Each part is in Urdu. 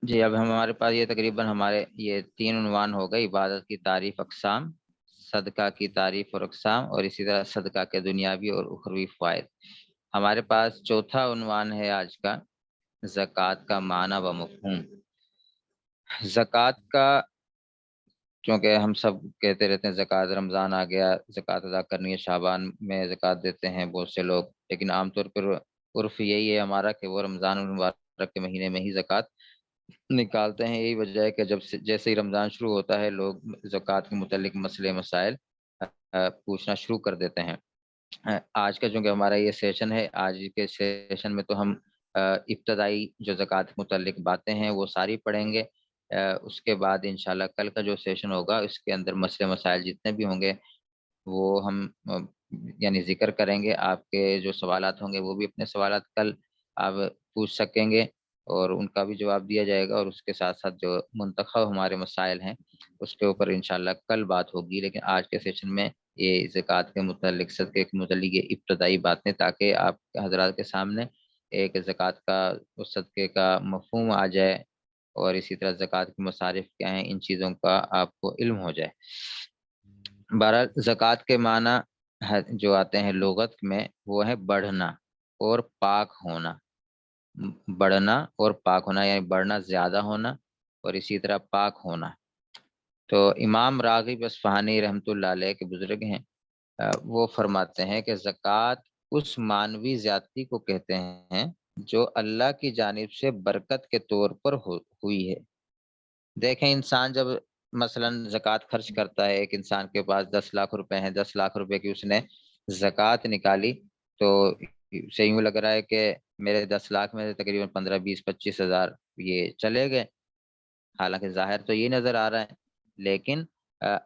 جی اب ہمارے پاس یہ تقریباً ہمارے یہ 3 عنوان ہو گئے: عبادت کی تعریف، اقسام، صدقہ کی تعریف اور اقسام، اور اسی طرح صدقہ کے دنیاوی اور اخروی فوائد۔ ہمارے پاس چوتھا عنوان ہے آج کا: زکوٰۃ کا معنی و مفہوم۔ زکوٰۃ کا، چونکہ ہم سب کہتے رہتے ہیں زکوٰۃ، رمضان آ گیا، زکوٰۃ ادا کرنی ہے، شعبان میں زکوٰۃ دیتے ہیں بہت سے لوگ، لیکن عام طور پر عرف یہی ہے ہمارا کہ وہ رمضان المبارک کے مہینے میں ہی زکوٰۃ نکالتے ہیں۔ یہی وجہ ہے کہ جیسے ہی رمضان شروع ہوتا ہے لوگ زکوٰۃ کے متعلق مسئلے مسائل پوچھنا شروع کر دیتے ہیں۔ آج کا چونکہ ہمارا یہ سیشن ہے، آج کے سیشن میں تو ہم ابتدائی جو زکوٰۃ کے متعلق باتیں ہیں وہ ساری پڑھیں گے۔ اس کے بعد انشاءاللہ کل کا جو سیشن ہوگا اس کے اندر مسئلے مسائل جتنے بھی ہوں گے وہ ہم یعنی ذکر کریں گے۔ آپ کے جو سوالات ہوں گے وہ بھی اپنے سوالات کل آپ پوچھ سکیں گے اور ان کا بھی جواب دیا جائے گا، اور اس کے ساتھ ساتھ جو منتخب ہمارے مسائل ہیں اس کے اوپر انشاءاللہ کل بات ہوگی۔ لیکن آج کے سیشن میں یہ زکوٰۃ کے متعلق، صدقے کے متعلق یہ ابتدائی باتیں، تاکہ آپ حضرات کے سامنے ایک زکوٰۃ کا اور صدقے کا مفہوم آ جائے، اور اسی طرح زکوٰۃ کے مصارف کیا ہیں ان چیزوں کا آپ کو علم ہو جائے۔ بہرحال زکوٰۃ کے معنی جو آتے ہیں لغت میں وہ ہے بڑھنا اور پاک ہونا۔ بڑھنا اور پاک ہونا یعنی بڑھنا زیادہ ہونا، اور اسی طرح پاک ہونا۔ تو امام راغب اصفہانی رحمۃ اللہ علیہ کے بزرگ ہیں، وہ فرماتے ہیں کہ زکوٰۃ اس معنوی زیادتی کو کہتے ہیں جو اللہ کی جانب سے برکت کے طور پر ہوئی ہے۔ دیکھیں انسان جب مثلا زکوٰۃ خرچ کرتا ہے، ایک انسان کے پاس 10 لاکھ روپے ہیں، 10 لاکھ روپے کی اس نے زکوٰۃ نکالی، تو اسے یوں لگ رہا ہے کہ میرے 10 لاکھ میں سے تقریباً 15 20 25 ہزار یہ چلے گئے، حالانکہ ظاہر تو یہ نظر آ رہا ہے، لیکن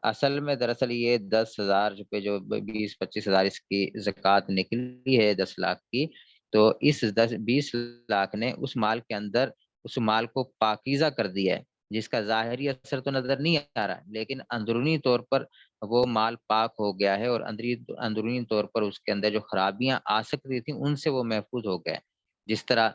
اصل میں دراصل یہ 10 ہزار روپے جو 20 25 ہزار اس کی زکوٰۃ نکلی ہے 10 لاکھ کی، تو اس 20 لاکھ نے اس مال کے اندر اس مال کو پاکیزہ کر دیا ہے، جس کا ظاہری اثر تو نظر نہیں آ رہا، لیکن اندرونی طور پر وہ مال پاک ہو گیا ہے، اور اندرونی طور پر اس کے اندر جو خرابیاں آ سکتی تھیں ان سے وہ محفوظ ہو گئے۔ جس طرح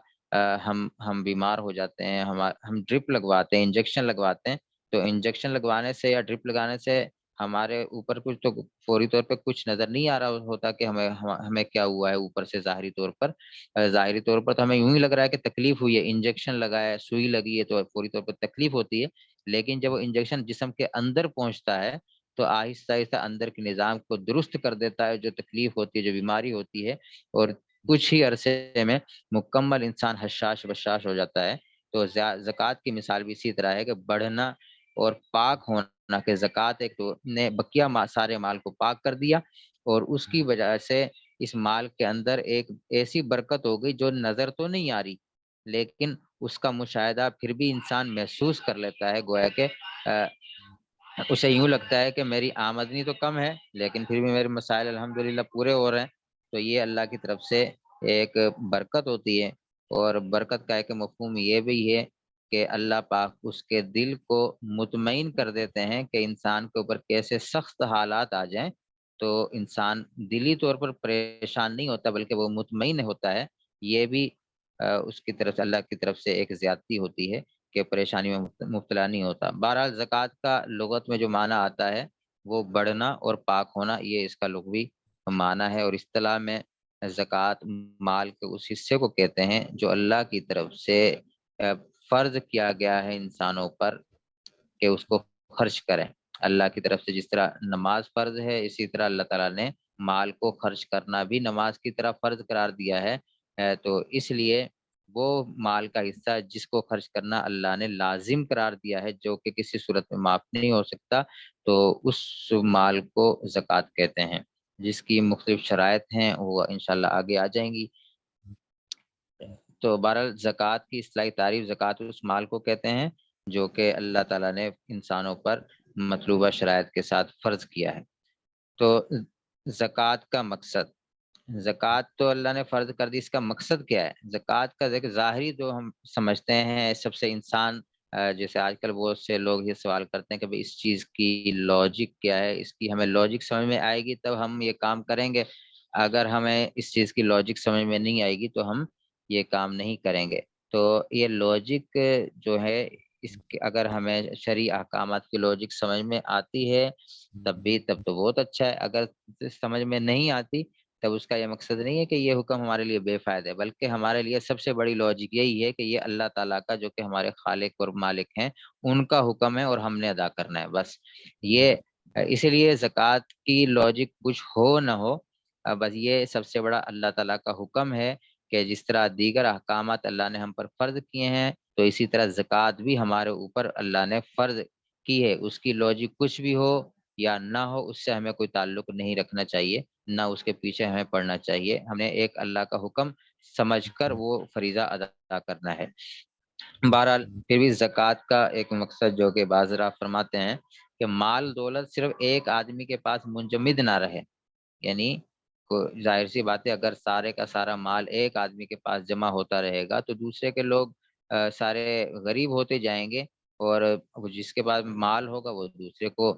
ہم بیمار ہو جاتے ہیں، ہم ڈرپ لگواتے ہیں، انجیکشن لگواتے ہیں، تو انجیکشن لگوانے سے یا ڈرپ لگانے سے ہمارے اوپر کچھ تو فوری طور پہ کچھ نظر نہیں آ رہا ہوتا کہ ہمیں کیا ہوا ہے اوپر سے ظاہری طور پر۔ ظاہری طور پر تو ہمیں یوں ہی لگ رہا ہے کہ تکلیف ہوئی ہے، انجیکشن لگایا ہے، سوئی لگی ہے تو فوری طور پر تکلیف ہوتی ہے، لیکن جب وہ انجیکشن جسم کے اندر پہنچتا ہے تو آہستہ آہستہ اندر کے نظام کو درست کر دیتا ہے، جو تکلیف ہوتی ہے، جو بیماری ہوتی ہے، اور کچھ ہی عرصے میں مکمل انسان حشاش بشاش ہو جاتا ہے۔ تو زکوٰۃ کی مثال بھی اسی طرح ہے کہ بڑھنا اور پاک ہونا، کہ زکوٰۃ ایک تو نے بقیہ سارے مال کو پاک کر دیا، اور اس کی وجہ سے اس مال کے اندر ایک ایسی برکت ہو گئی جو نظر تو نہیں آ رہی، لیکن اس کا مشاہدہ پھر بھی انسان محسوس کر لیتا ہے، گویا کہ اسے یوں لگتا ہے کہ میری آمدنی تو کم ہے لیکن پھر بھی میرے مسائل الحمدللہ پورے ہو رہے ہیں۔ تو یہ اللہ کی طرف سے ایک برکت ہوتی ہے، اور برکت کا ایک مفہوم یہ بھی ہے کہ اللہ پاک اس کے دل کو مطمئن کر دیتے ہیں کہ انسان کے اوپر کیسے سخت حالات آ جائیں تو انسان دلی طور پر پریشان نہیں ہوتا بلکہ وہ مطمئن ہوتا ہے۔ یہ بھی اس کی طرف سے اللہ کی طرف سے ایک زیادتی ہوتی ہے کہ پریشانی میں مبتلا نہیں ہوتا۔ بہرحال زکوٰۃ کا لغت میں جو معنی آتا ہے وہ بڑھنا اور پاک ہونا، یہ اس کا لغوی معنی ہے، اور اصطلاح میں زکوٰۃ مال کے اس حصے کو کہتے ہیں جو اللہ کی طرف سے فرض کیا گیا ہے انسانوں پر کہ اس کو خرچ کریں۔ اللہ کی طرف سے جس طرح نماز فرض ہے، اسی طرح اللہ تعالیٰ نے مال کو خرچ کرنا بھی نماز کی طرح فرض قرار دیا ہے۔ تو اس لیے وہ مال کا حصہ جس کو خرچ کرنا اللہ نے لازم قرار دیا ہے، جو کہ کسی صورت میں معاف نہیں ہو سکتا، تو اس مال کو زکوٰۃ کہتے ہیں، جس کی مختلف شرائط ہیں وہ انشاءاللہ آگے آ جائیں گی۔ تو بہرحال زکوٰۃ کی اصطلاحی تعریف: زکوٰۃ اس مال کو کہتے ہیں جو کہ اللہ تعالیٰ نے انسانوں پر مطلوبہ شرائط کے ساتھ فرض کیا ہے۔ تو زکوٰۃ کا مقصد، زکوٰۃ تو اللہ نے فرض کر دی، اس کا مقصد کیا ہے؟ زکوٰۃ کا دیکھ ظاہری جو ہم سمجھتے ہیں سب سے انسان جیسے آج کل بہت سے لوگ یہ سوال کرتے ہیں کہ بھئی اس چیز کی لاجک کیا ہے، اس کی ہمیں لاجک سمجھ میں آئے گی تب ہم یہ کام کریں گے، اگر ہمیں اس چیز کی لاجک سمجھ میں نہیں آئے گی تو ہم یہ کام نہیں کریں گے۔ تو یہ لوجک جو ہے اس کے اگر ہمیں شرعی احکامات کی لوجک سمجھ میں آتی ہے تب تو بہت اچھا ہے، اگر سمجھ میں نہیں آتی تب اس کا یہ مقصد نہیں ہے کہ یہ حکم ہمارے لیے بے فائدہ ہے، بلکہ ہمارے لیے سب سے بڑی لوجک یہی ہے کہ یہ اللہ تعالیٰ کا جو کہ ہمارے خالق اور مالک ہیں ان کا حکم ہے اور ہم نے ادا کرنا ہے بس یہ۔ اسی لیے زکوٰۃ کی لوجک کچھ ہو نہ ہو، بس یہ سب سے بڑا اللہ تعالیٰ کا حکم ہے کہ جس طرح دیگر احکامات اللہ نے ہم پر فرض کیے ہیں تو اسی طرح زکوٰۃ بھی ہمارے اوپر اللہ نے فرض کی ہے۔ اس کی لوجک کچھ بھی ہو یا نہ ہو اس سے ہمیں کوئی تعلق نہیں رکھنا چاہیے، نہ اس کے پیچھے ہمیں پڑھنا چاہیے، ہمیں ایک اللہ کا حکم سمجھ کر وہ فریضہ ادا کرنا ہے۔ بہرحال پھر بھی زکوٰۃ کا ایک مقصد جو کہ بعض حضرات فرماتے ہیں کہ مال دولت صرف ایک آدمی کے پاس منجمد نہ رہے، یعنی ظاہر سی بات ہے اگر سارے کا سارا مال ایک آدمی کے پاس جمع ہوتا رہے گا تو دوسرے کے لوگ سارے غریب ہوتے جائیں گے، اور جس کے پاس مال ہوگا وہ دوسرے کو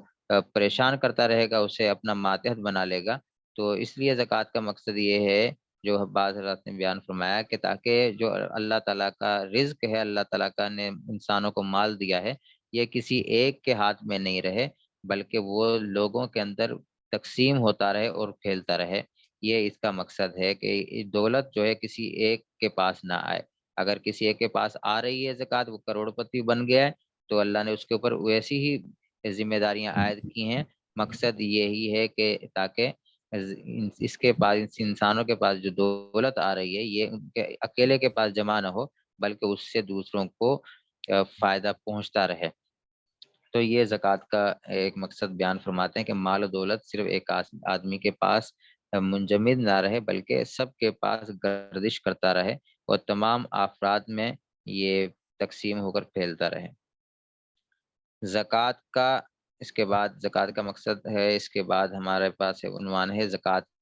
پریشان کرتا رہے گا، اسے اپنا ماتحت بنا لے گا۔ تو اس لیے زکوٰۃ کا مقصد یہ ہے جو بعض حضرات نے بیان فرمایا کہ تاکہ جو اللہ تعالیٰ کا رزق ہے، اللہ تعالیٰ کا نے انسانوں کو مال دیا ہے، یہ کسی ایک کے ہاتھ میں نہیں رہے بلکہ وہ لوگوں کے اندر تقسیم ہوتا رہے اور پھیلتا رہے۔ یہ اس کا مقصد ہے کہ دولت جو ہے کسی ایک کے پاس نہ آئے، اگر کسی ایک کے پاس آ رہی ہے زکوٰۃ، وہ کروڑ پتی بن گیا ہے تو اللہ نے اس کے اوپر ویسی ہی ذمہ داریاں عائد کی ہیں۔ مقصد یہی ہے کہ تاکہ اس کے پاس، اس انسانوں کے پاس جو دولت آ رہی ہے یہ ان کے اکیلے کے پاس جمع نہ ہو بلکہ اس سے دوسروں کو فائدہ پہنچتا رہے۔ تو یہ زکوٰۃ کا ایک مقصد بیان فرماتے ہیں کہ مال و دولت صرف ایک آدمی کے پاس منجمد نہ رہے بلکہ سب کے پاس گردش کرتا رہے اور تمام افراد میں یہ تقسیم ہو کر پھیلتا رہے۔ زکوٰۃ کا اس کے بعد زکوٰۃ کا مقصد ہے، اس کے بعد ہمارے پاس عنوان ہے زکوٰۃ